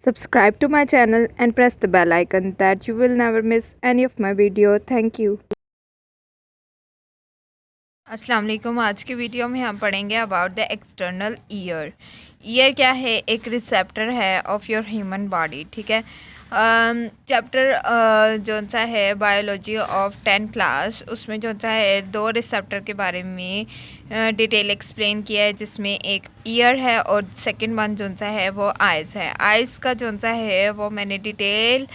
Subscribe to my channel and press the bell icon that you will never miss any of my video. Thank you. अस्सलाम वालेकुम। आज की video में हम पढ़ेंगे about the external ear. Year क्या है? एक रिसेप्टर है ऑफ योर ह्यूमन बॉडी। ठीक है। चैप्टर जो सा है बायोलॉजी ऑफ 10 क्लास, उसमें जो सा है दो रिसेप्टर के बारे में डिटेल एक्सप्लेन किया है, जिसमें एक ईयर है और सेकंड वन जो सा है वो आइज़ है। आइज़ का जो सा है वो मैंने डिटेल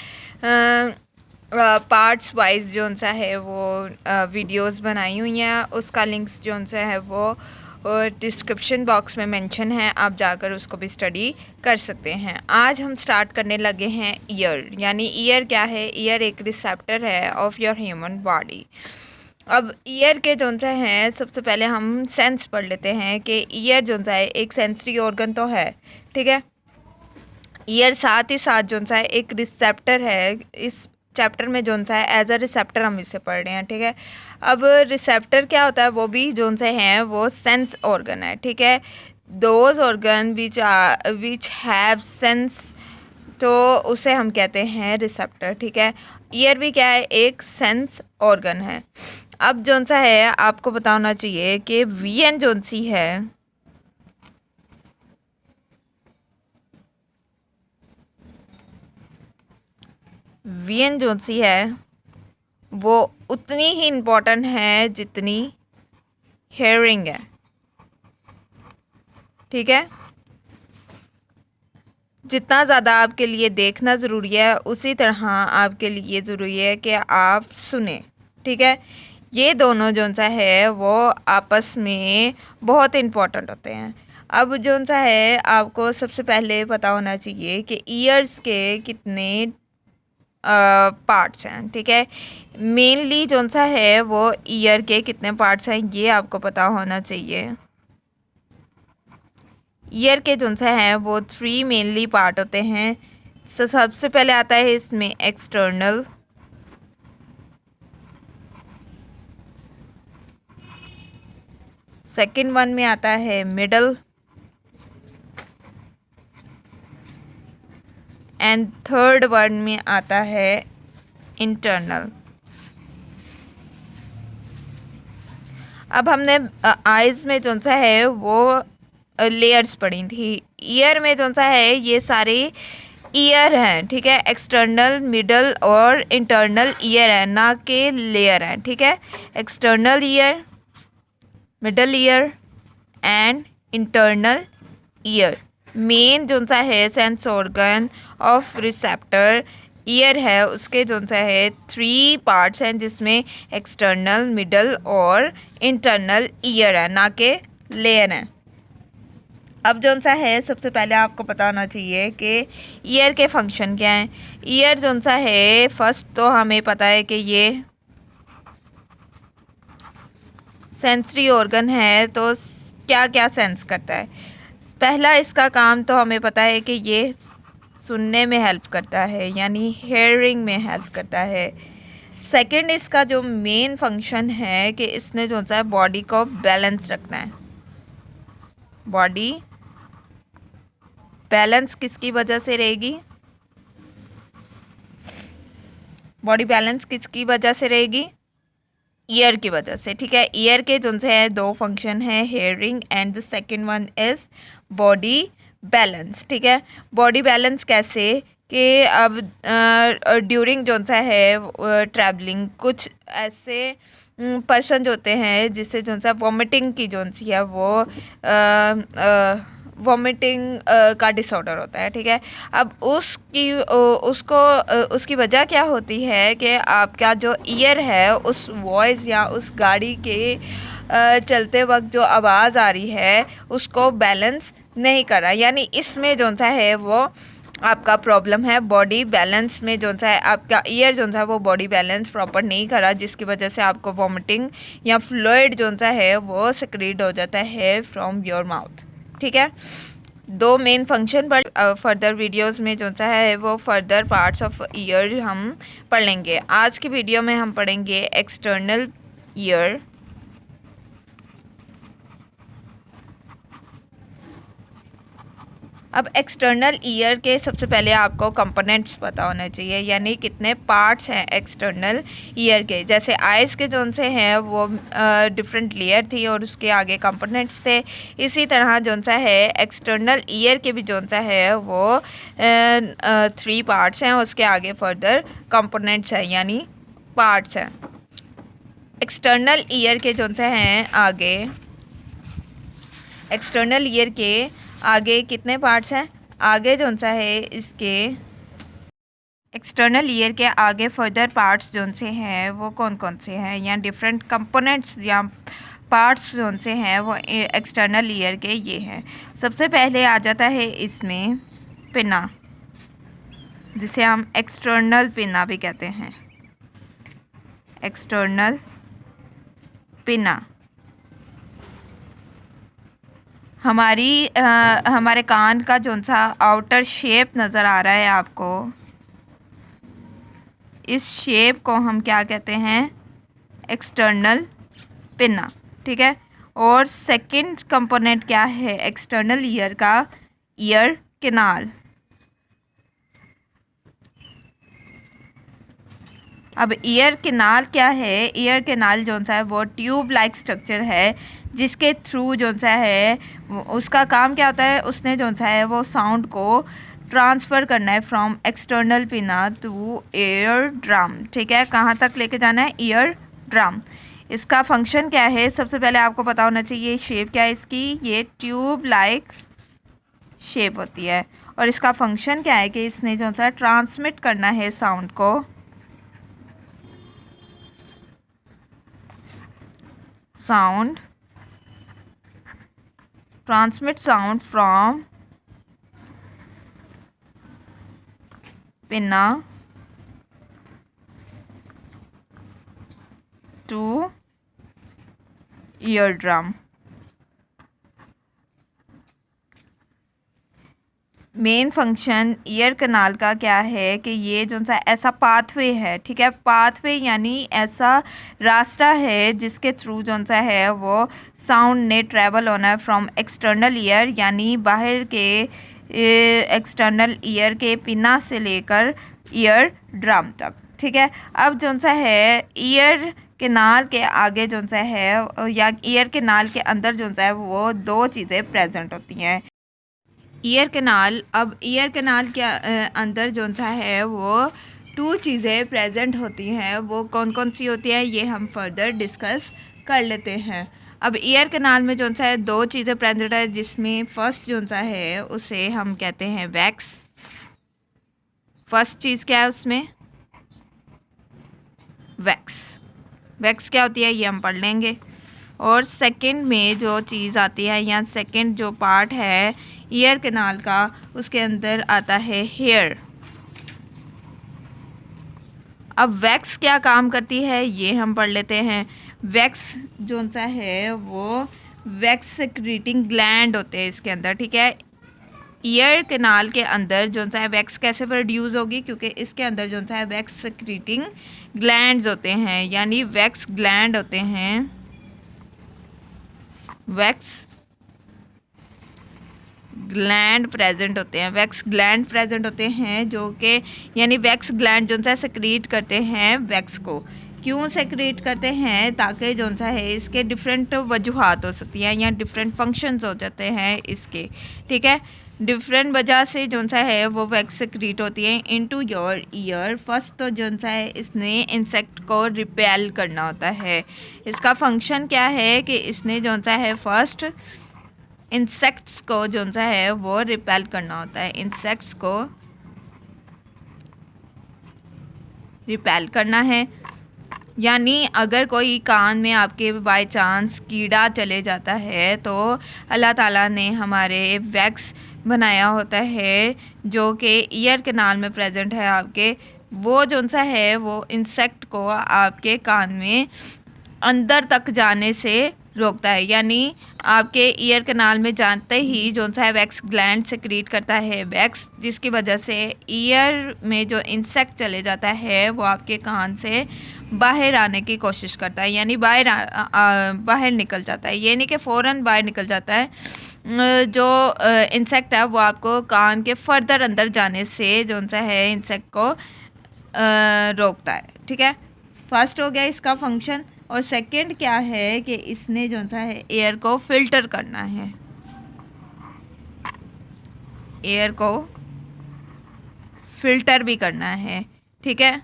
पार्ट्स वाइज जो सा है वो वीडियोस बनाई हुई हैं। उसका लिंक्स जो सा है वो डिस्क्रिप्शन बॉक्स में मेंशन है, आप जाकर उसको भी स्टडी कर सकते हैं। आज हम स्टार्ट करने लगे हैं ईयर। यानी ईयर क्या है? ईयर एक रिसेप्टर है ऑफ योर ह्यूमन बॉडी। अब ईयर के जो सा हैं, सबसे पहले हम सेंस पढ़ लेते हैं कि ईयर जो सा है एक सेंसरी ऑर्गन तो है। ठीक है। ईयर साथ ही साथ जो सा है एक रिसेप्टर है। इस चैप्टर में जो सा है एज अ रिसेप्टर हम इसे पढ़ रहे हैं। ठीक है। अब रिसेप्टर क्या होता है? वो भी जो से हैं वो सेंस ऑर्गन है। ठीक है। Those organ which have sense, तो उसे हम कहते हैं रिसेप्टर। ठीक है। ईयर भी क्या है? एक सेंस ऑर्गन है। अब जो सा है आपको पता होना चाहिए कि वीएन जो सी है, वीएन जो सी है वो उतनी ही इम्पोर्टेंट है जितनी हेयरिंग है। ठीक है। जितना ज़्यादा आपके लिए देखना ज़रूरी है, उसी तरह आपके लिए ज़रूरी है कि आप सुने। ठीक है। ये दोनों जो सा है वो आपस में बहुत इम्पोर्टेंट होते हैं। अब जो सा है आपको सबसे पहले पता होना चाहिए कि ईयर्स के कितने पार्ट्स हैं। ठीक है। मेनली जो सा है वो ईयर के कितने पार्ट्स हैं ये आपको पता होना चाहिए। ईयर के जो सा हैं वो 3 मेनली पार्ट होते हैं। सबसे पहले आता है इसमें एक्सटर्नल, सेकंड वन में आता है मिडल, एंड थर्ड वन में आता है इंटरनल। अब हमने आइज में जो सा है वो लेयर्स पढ़ी थी। ईयर में जो सा है ये सारे ईयर हैं। ठीक है। एक्सटर्नल, मिडल और इंटरनल ईयर है, ना कि लेयर है। ठीक है। External ear, middle year and internal ear. Main जो सा है sense organ of receptor year है, उसके जो सा है 3 पार्ट्स हैं, जिसमें एक्सटर्नल, मिडल और इंटरनल ईयर है, ना कि लेयर है। अब जो सा है सबसे पहले आपको पता होना चाहिए कि ईयर के फंक्शन क्या हैं। ईयर जो सा है फर्स्ट तो हमें पता है कि ये सेंसरी ऑर्गन है, तो क्या क्या सेंस करता है। पहला इसका काम तो हमें पता है कि ये सुनने में हेल्प करता है, यानी हेयरिंग में हेल्प करता है। सेकंड इसका जो मेन फंक्शन है कि इसने जो सा है बॉडी को बैलेंस रखना है। बॉडी बैलेंस किसकी वजह से रहेगी? बॉडी बैलेंस किसकी वजह से रहेगी? ईयर की वजह से। ठीक है। ईयर के जो से है 2 फंक्शन है, hearing and the second one is body balance. ठीक है। बॉडी बैलेंस कैसे कि अब ड्यूरिंग जो सा है ट्रैवलिंग, कुछ ऐसे पर्सन जो होते हैं जिससे जो सा वॉमिटिंग की जो सी है वो वॉमिटिंग का डिसऑर्डर होता है। ठीक है। अब उसकी वजह क्या होती है कि आपका जो ईयर है उस वॉइस या उस गाड़ी के चलते वक्त जो आवाज़ आ रही है उसको बैलेंस नहीं कर रहा। यानी इसमें जो सा है वो आपका प्रॉब्लम है। बॉडी बैलेंस में जो सा है आपका ईयर जो सा है वो बॉडी बैलेंस प्रॉपर नहीं कर रहा, जिसकी वजह से आपको वॉमिटिंग या फ्लूइड जो सा है वो सिक्रीट हो जाता है फ्रॉम योर माउथ। ठीक है। 2 मेन फंक्शन पर फर्दर वीडियोस में जो सा है वो फर्दर पार्ट्स ऑफ ईयर हम पढ़ लेंगे। आज की वीडियो में हम पढ़ेंगे एक्सटर्नल ईयर, अब एक्सटर्नल ईयर के सबसे पहले आपको कंपोनेंट्स पता होने चाहिए, यानी कितने पार्ट्स हैं एक्सटर्नल ईयर के। जैसे आइस के जोन से हैं वो डिफरेंट लेयर थी और उसके आगे कंपोनेंट्स थे, इसी तरह जोन सा है एक्सटर्नल ईयर के भी जोन सा है वो 3 पार्ट्स हैं, उसके आगे फर्दर कंपोनेंट्स हैं यानी पार्ट्स हैं। एक्सटर्नल ईयर के जोन से हैं आगे, एक्सटर्नल ईयर के आगे कितने पार्ट्स हैं, आगे जोन सा है इसके एक्सटर्नल ईयर के आगे फर्दर पार्ट्स जोन से हैं वो कौन कौन से हैं, या डिफरेंट कंपोनेंट्स या पार्ट्स जोन से हैं वो एक्सटर्नल ईयर के ये हैं। सबसे पहले आ जाता है इसमें पिना, जिसे हम एक्सटर्नल पिना भी कहते हैं, एक्सटर्नल पिना। हमारे कान का जोन सा आउटर शेप नज़र आ रहा है आपको, इस शेप को हम क्या कहते हैं, एक्सटर्नल पिना, ठीक है। और सेकंड कंपोनेंट क्या है एक्सटर्नल ईयर का, ईयर कैनाल। अब ईयर कैनाल क्या है, ईयर कैनाल जो सा है वो ट्यूब लाइक स्ट्रक्चर है जिसके थ्रू जो सा है उसका काम क्या होता है, उसने जो सा है वो साउंड को ट्रांसफ़र करना है फ्रॉम एक्सटर्नल पिना टू ईयर ड्रम, ठीक है। कहाँ तक लेके जाना है, ईयर ड्रम। इसका फंक्शन क्या है, सबसे पहले आपको पता होना चाहिए शेप क्या है इसकी, ये ट्यूब लाइक शेप होती है। और इसका फंक्शन क्या है कि इसने जो सा ट्रांसमिट करना है साउंड को transmit sound from pinna to eardrum। Main function ear canal का क्या है कि ये जो सा ऐसा पाथवे है, ठीक है। पाथवे यानी ऐसा रास्ता है जिसके थ्रू जो सा है वो साउंड ने ट्रैवल होना है फ्रॉम एक्सटर्नल ईयर यानी बाहर के एक्सटर्नल ईयर के पिना से लेकर ईयर ड्रम तक, ठीक है। अब जो सा है ईयर कैनाल के आगे जो सा है या ईयर कैनाल के अंदर जो सा है वो दो चीज़ें प्रेजेंट होती हैं। ईयर कैनाल, अब ईयर कैनाल के अंदर जो सा है वो 2 चीज़ें प्रेजेंट होती हैं, वो कौन कौन सी होती हैं ये हम फर्दर डिस्कस कर लेते हैं। अब ईयर कैनाल में जो सा है 2 चीज़ें प्रेजेंट है, जिसमें फ़र्स्ट जो सा है उसे हम कहते हैं वैक्स। फर्स्ट चीज़ क्या है उसमें, वैक्स। वैक्स क्या होती है ये हम पढ़ लेंगे। और सेकंड में जो चीज़ आती है या सेकंड जो पार्ट है ईयर कैनाल का, उसके अंदर आता है हेयर। अब वैक्स क्या काम करती है ये हम पढ़ लेते हैं। वैक्स जो सा है वो वैक्स सेक्रीटिंग ग्लैंड होते हैं इसके अंदर, ठीक है। ईयर कैनाल के अंदर जो सा है वैक्स कैसे प्रोड्यूस होगी, क्योंकि इसके अंदर जो सा है वैक्स सेक्रीटिंग ग्लैंड्स होते हैं, यानी वैक्स ग्लैंड होते हैं, वैक्स ग्लैंड प्रेजेंट होते हैं। वैक्स ग्लैंड प्रेजेंट होते हैं जो कि यानी वैक्स ग्लैंड जो सा सेक्रीट करते हैं वैक्स को। क्यों सेक्रेट करते हैं, ताकि जो सा है इसके डिफरेंट वजूहात हो सकती हैं या डिफरेंट फंक्शंस हो जाते हैं इसके, ठीक है। डिफरेंट वजह से जो सा है वो वैक्स सेक्रेट होती है इनटू योर ईयर। फर्स्ट तो जो सा है इसने इंसेक्ट को रिपेल करना होता है। इसका फंक्शन क्या है कि इसने जो सा है फर्स्ट इंसेक्ट्स को जो सा है वो रिपेल करना होता है, इंसेक्ट्स को रिपेल करना है। यानी अगर कोई कान में आपके बाय चांस कीड़ा चले जाता है तो अल्लाह ताला ने हमारे वैक्स बनाया होता है जो कि ईयर कैनाल में प्रेजेंट है आपके, वो जो सा है वो इंसेक्ट को आपके कान में अंदर तक जाने से रोकता है। यानी आपके ईयर कैनाल में जाते ही जो सा है वैक्स ग्लैंड सेक्रीट करता है वैक्स, जिसकी वजह से ईयर में जो इंसेक्ट चले जाता है वो आपके कान से बाहर आने की कोशिश करता है, यानी बाहर निकल जाता है। ये नहीं कि फ़ौरन बाहर निकल जाता है, जो इंसेक्ट है वो आपको कान के फर्दर अंदर जाने से जो सा है इंसेक्ट को रोकता है। ठीक है, फर्स्ट हो गया इसका फंक्शन। और सेकंड क्या है कि इसने जो सा है एयर को फिल्टर करना है, एयर को फिल्टर भी करना है। ठीक है,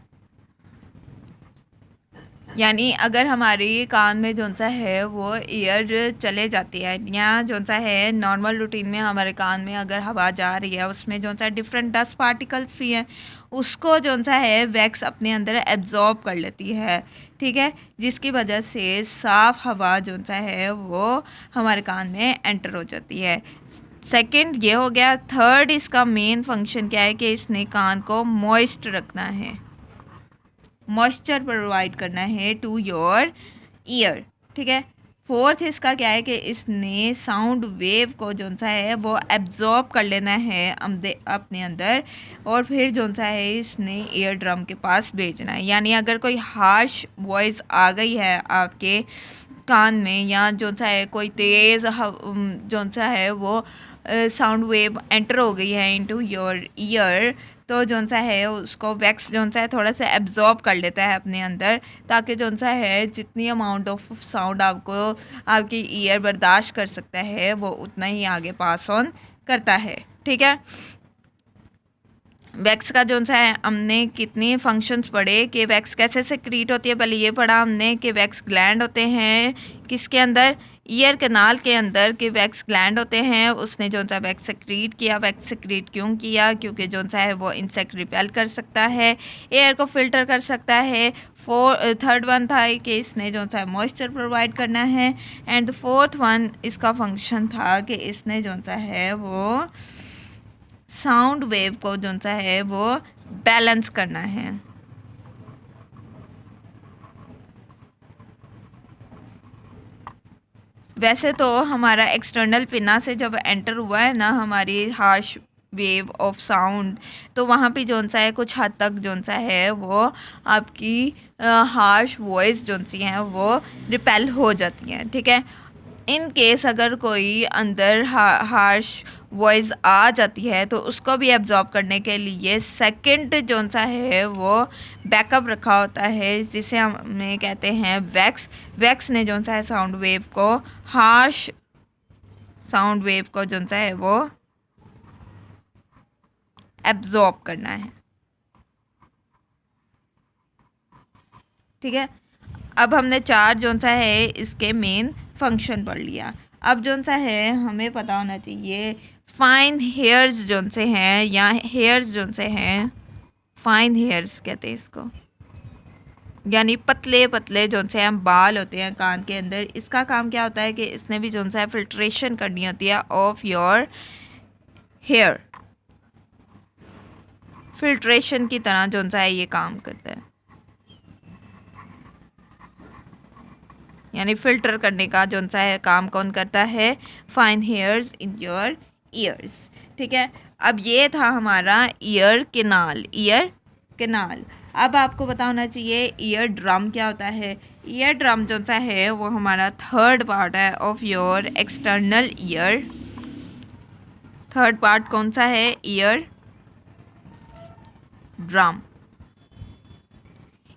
यानी अगर हमारी कान में जो सा है वो एयर चले जाती है, या जो सा है नॉर्मल रूटीन में हमारे कान में अगर हवा जा रही है उसमें जो सा डिफरेंट डस्ट पार्टिकल्स भी हैं, उसको जो सा है वैक्स अपने अंदर एब्जॉर्ब कर लेती है। ठीक है, जिसकी वजह से साफ़ हवा जो सा है वो हमारे कान में एंटर हो जाती है। सेकंड ये हो गया। थर्ड इसका मेन फंक्शन क्या है कि इसने कान को मॉइस्ट रखना है, मॉइस्चर प्रोवाइड करना है टू योर ईयर। ठीक है, फोर्थ इसका क्या है कि इसने साउंड वेव को जो सा है वो एब्जॉर्ब कर लेना है अपने अंदर, और फिर जो सा है इसने ईयर ड्रम के पास भेजना है। यानी अगर कोई हार्श वॉइस आ गई है आपके कान में, या जो सा है कोई तेज़ जो सा है वो साउंड वेव एंटर हो गई है इनटू योर ईयर, तो जो सा है उसको वैक्स जो सा है थोड़ा सा एब्जॉर्ब कर लेता है अपने अंदर, ताकि जो सा है जितनी अमाउंट ऑफ साउंड आपको आपकी ईयर बर्दाश्त कर सकता है वो उतना ही आगे पास ऑन करता है। ठीक है, वैक्स का जो सा है हमने कितने फंक्शंस पढ़े कि वैक्स कैसे सिक्रीट होती है। पहले ये पढ़ा हमने कि वैक्स ग्लैंड होते हैं किसके अंदर, ईयर कैनाल के अंदर के वैक्स ग्लैंड होते हैं। उसने जो सा वैक्स सिक्रीट किया, वैक्स सिक्रीट क्यों किया, क्योंकि जो सा है वो इंसेक्ट रिपेल कर सकता है, एयर को फिल्टर कर सकता है। थर्ड वन था कि इसने जो सा मॉइस्चर प्रोवाइड करना है, एंड फोर्थ वन इसका फंक्शन था कि इसने जो सा है वो साउंड वेव को जो सा है वो बैलेंस करना है। वैसे तो हमारा एक्सटर्नल पिना से जब एंटर हुआ है ना हमारी हार्श वेव ऑफ साउंड, तो वहाँ पे जो सा है कुछ हद तक जो सा है वो आपकी हार्श वॉइस जो सी हैं वो रिपेल हो जाती हैं। ठीक है, इन केस अगर कोई अंदर हार्श वॉइस आ जाती है तो उसको भी एब्जॉर्ब करने के लिए सेकंड जो सा है वो बैकअप रखा होता है, जिसे हम कहते हैं वैक्स। वैक्स ने जो सा है साउंड वेव को, हार्श साउंड वेव को जो सा है वो एब्जॉर्ब करना है। ठीक है, अब हमने चार जो सा है इसके मेन फंक्शन पढ़ लिया। अब जो सा है हमें पता होना चाहिए फाइन हेयर्स जो से हैं, या हेयर्स जो से हैं, फाइन हेयर्स कहते हैं इसको, यानी पतले पतले जो से हम बाल होते हैं कान के अंदर। इसका काम क्या होता है कि इसने भी जो सा है फिल्ट्रेशन करनी होती है ऑफ योर हेयर, फिल्ट्रेशन की तरह जो सा है ये काम करता है, यानी फिल्टर करने का जो सा है काम कौन करता है, fine hairs in your ears. ठीक है, अब ये था हमारा ईयर कैनाल, ईयर कैनाल। अब आपको पता होना चाहिए ईयर ड्रम क्या होता है। ईयर ड्रम जो सा है वो हमारा थर्ड पार्ट है of your external ear. Third part कौन सा है, ईयर ड्रम।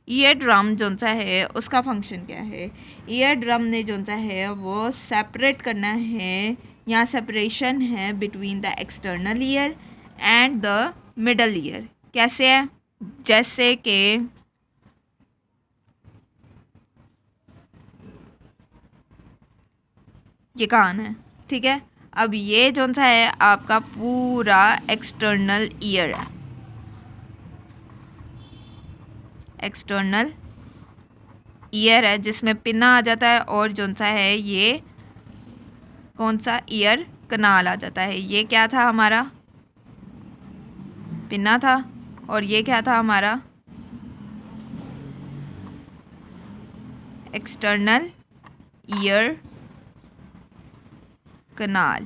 ईयर ड्रम जो सा है उसका फंक्शन क्या है, ईयर ड्रम ने जो सा है वो सेपरेट करना है, यहाँ सेपरेशन है between the external ear and the middle ear. कैसे है, जैसे कि ये कान है। ठीक है, अब ये जो सा है आपका पूरा एक्सटर्नल ईयर है, एक्सटर्नल ईयर है जिसमें पिना आ जाता है, और जो सा है ये कौन सा, ईयर कनाल आ जाता है। ये क्या था हमारा, पिना था, और ये क्या था हमारा एक्सटर्नल ईयर कनाल।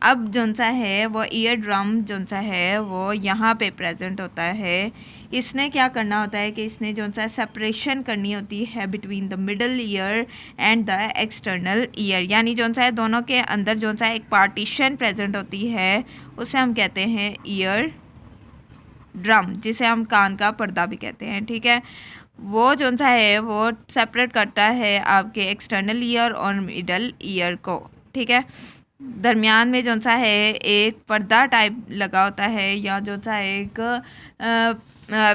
अब जोन सा है वो ईयर ड्रम जोन सा है वो यहाँ पे प्रेजेंट होता है। इसने क्या करना होता है कि इसने जोन सा सेपरेशन करनी होती है between the middle ear and the external ear, यानी जोन सा है दोनों के अंदर जोन सा एक पार्टीशन प्रेजेंट होती है, उसे हम कहते हैं ईयर ड्रम, जिसे हम कान का पर्दा भी कहते हैं। ठीक है, वो जोन सा है वो सेपरेट करता है आपके एक्सटर्नल ईयर और मिडल ईयर को। ठीक है, दरमियान में जोन सा है एक पर्दा टाइप लगा होता है या जो सा एक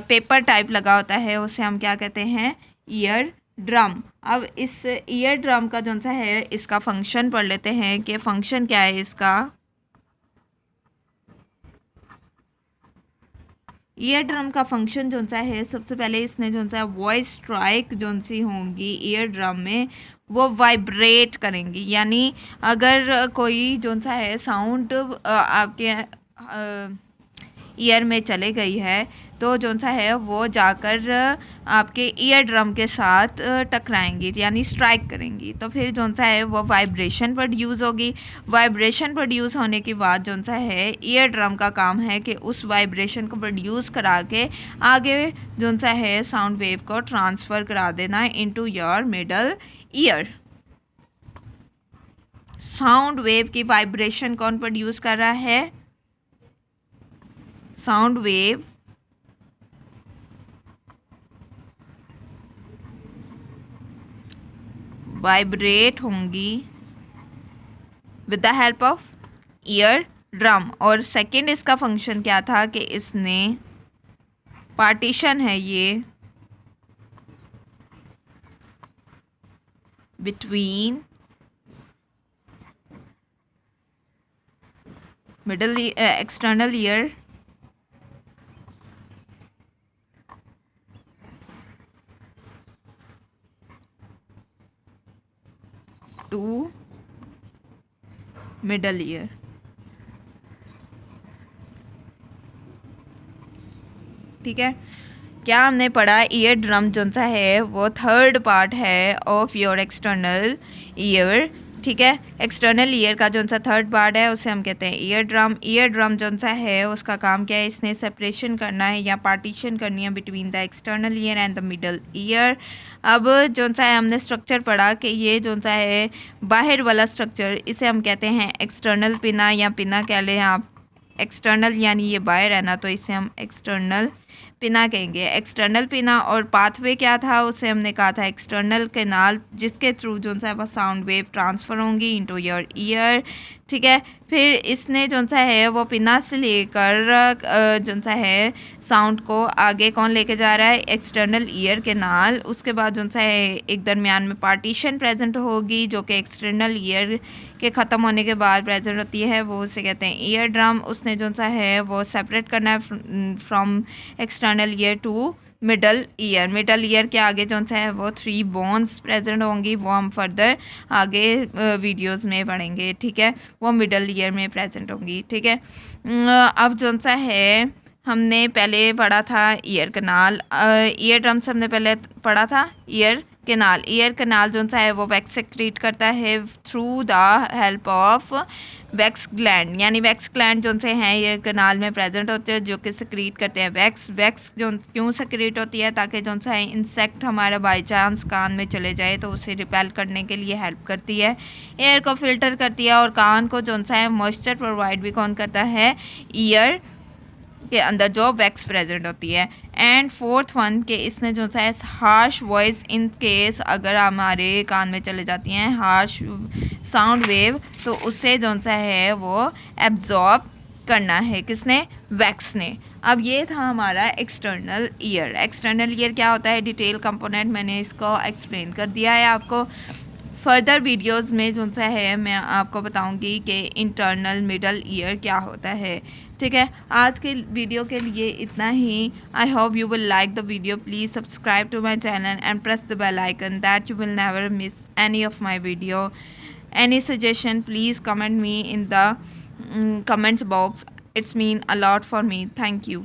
पेपर टाइप लगा होता है, उसे हम क्या कहते हैं, ईयर ड्रम। अब इस ईयर ड्रम का जोन सा है इसका फंक्शन पढ़ लेते हैं कि फंक्शन क्या है इसका। ईयर ड्रम का फंक्शन जोन सा है, सबसे पहले इसने जोन सा वॉइस स्ट्राइक जोन सी होंगी ईयर ड्रम में वो वाइब्रेट करेंगी, यानी अगर कोई जोन सा है साउंड आपके ईयर में चले गई है तो जोन सा है वो जाकर आपके ईयर ड्रम के साथ टकराएंगी, यानी स्ट्राइक करेंगी, तो फिर जोन सा है वो वाइब्रेशन प्रोड्यूस होगी। वाइब्रेशन प्रोड्यूस होने के बाद जोन सा है ईयर ड्रम का काम है कि उस वाइब्रेशन को प्रोड्यूस करा के आगे जोन सा है साउंड वेव को ट्रांसफ़र करा देना into your middle ear. Sound wave की वाइब्रेशन कौन प्रोड्यूस कर रहा है, साउंड वेव वाइब्रेट होंगी with the help of eardrum. और सेकंड इसका फंक्शन क्या था कि इसने पार्टीशन है ये between middle external ear to middle ear. ठीक है, क्या हमने पढ़ा, ईयर ड्रम जो सा है वो थर्ड पार्ट है ऑफ योर एक्सटर्नल ईयर। ठीक है, एक्सटर्नल ईयर का जो सा थर्ड पार्ट है उसे हम कहते हैं ईयर ड्रम। ईयर ड्रम जो सा है उसका काम क्या है, इसने सेपरेशन करना है या पार्टीशन करनी है between the external ear and the middle ear. अब जो सा है हमने स्ट्रक्चर पढ़ा कि ये जो सा है बाहर वाला स्ट्रक्चर इसे हम कहते हैं एक्सटर्नल पिना या पिना कह लें आप। एक्सटर्नल यानी ये बाहर है ना, तो इसे हम एक्सटर्नल पिना कहेंगे। एक्सटर्नल पिना और पाथवे क्या था, उसे हमने कहा था एक्सटर्नल कैनाल, जिसके थ्रू जो सा है साउंड वेव ट्रांसफ़र होंगी इनटू योर ईयर। ठीक है, फिर इसने जो सा है वो पिना से लेकर जो सा है साउंड को आगे कौन लेके जा रहा है, एक्सटर्नल ईयर कैनाल। उसके बाद जो सा है एक दरमियान में पार्टीशन प्रेजेंट होगी जो कि एक्सटर्नल ईयर के ख़त्म होने के बाद प्रेजेंट होती है, वो उसे कहते हैं ईयर ड्रम। उसने जो सा है वो सेपरेट करना है from external ear to middle ear. Middle ear के आगे जो सा है वो 3 बोन्स प्रेजेंट होंगी, वो हम फर्दर आगे वीडियोस में पढ़ेंगे। ठीक है, वो मिडल ईयर में प्रेजेंट होंगी। ठीक है, अब जो सा है हमने पहले पढ़ा था ईयर कैनाल, ईयर ड्रम से हमने पहले पढ़ा था ईयर कैनाल। ईयर कैनाल जो सा है वो वैक्स सेक्रीट करता है through the help of wax gland, यानी वैक्स ग्लैंड जो से हैं ईयर कैनाल में प्रेजेंट होते हैं जो कि सेक्रीट करते हैं वैक्स। वैक्स जो क्यों सेक्रीट होती है, ताकि जो सा है इंसेक्ट हमारा बाई चांस कान में चले जाए तो उसे रिपेल करने के लिए हेल्प करती है, एयर को फिल्टर करती है और कान को जो सा है मॉइस्चर प्रोवाइड भी कौन करता है, ईयर के अंदर जो वैक्स प्रेजेंट होती है। एंड फोर्थ वन के इसने जो सा है हार्श वॉइस, इन केस अगर हमारे कान में चले जाती हैं हार्श साउंड वेव तो उससे जो सा है वो एब्जॉर्ब करना है, किसने, वैक्स ने। अब ये था हमारा एक्सटर्नल ईयर। एक्सटर्नल ईयर क्या होता है, डिटेल कंपोनेंट मैंने इसको एक्सप्लेन कर दिया है आपको। फर्दर वीडियोस में जो सा है मैं आपको बताऊंगी कि इंटरनल मिडल ईयर क्या होता है। ठीक है, आज के वीडियो के लिए इतना ही। I hope you will like the video. Please subscribe to my channel and press the bell icon that you will never miss any of my video. Any suggestion, please comment me in the comments box. It's mean a lot for me. Thank you.